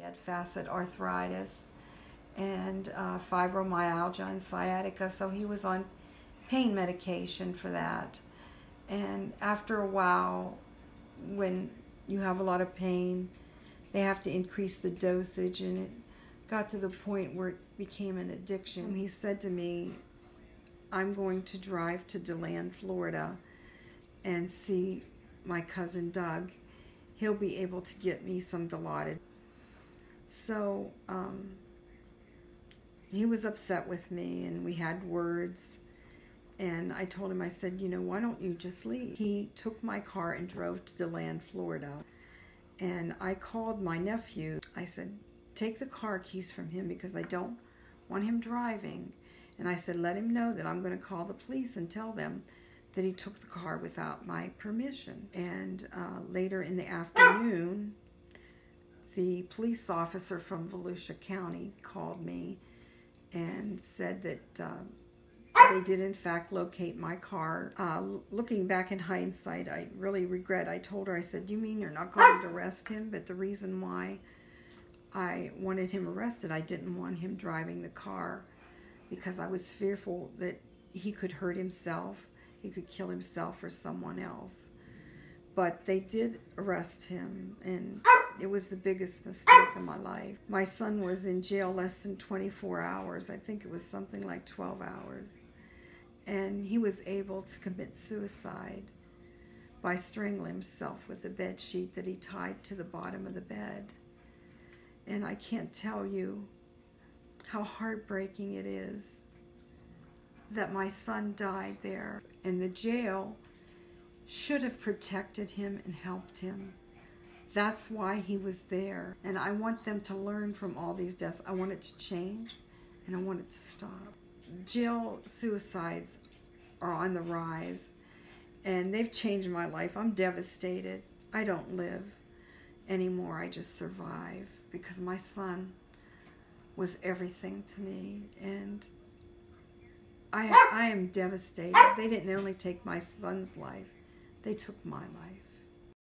had facet arthritis and fibromyalgia and sciatica, so he was on pain medication for that. And after a while, when you have a lot of pain, they have to increase the dosage, and it got to the point where it became an addiction. He said to me, I'm going to drive to DeLand, Florida and see my cousin Doug. He'll be able to get me some Dilaudid. So he was upset with me, and we had words. And I told him, I said, you know, why don't you just leave? He took my car and drove to DeLand, Florida. And I called my nephew. I said, take the car keys from him because I don't want him driving. And I said, let him know that I'm going to call the police and tell them that he took the car without my permission. And later in the afternoon, the police officer from Volusia County called me and said that they did in fact locate my car. Looking back in hindsight, I really regret. I told her, I said, you mean you're not going to arrest him? But the reason why I wanted him arrested, I didn't want him driving the car because I was fearful that he could hurt himself, he could kill himself or someone else. But they did arrest him, and it was the biggest mistake of my life. My son was in jail less than 24 hours. I think it was something like 12 hours. And he was able to commit suicide by strangling himself with a bed sheet that he tied to the bottom of the bed. And I can't tell you how heartbreaking it is that my son died there. And the jail should have protected him and helped him. That's why he was there. And I want them to learn from all these deaths. I want it to change, and I want it to stop. Jail suicides are on the rise, and they've changed my life. I'm devastated. I don't live anymore. I just survive because my son was everything to me, and I am devastated. They didn't only take my son's life, they took my life.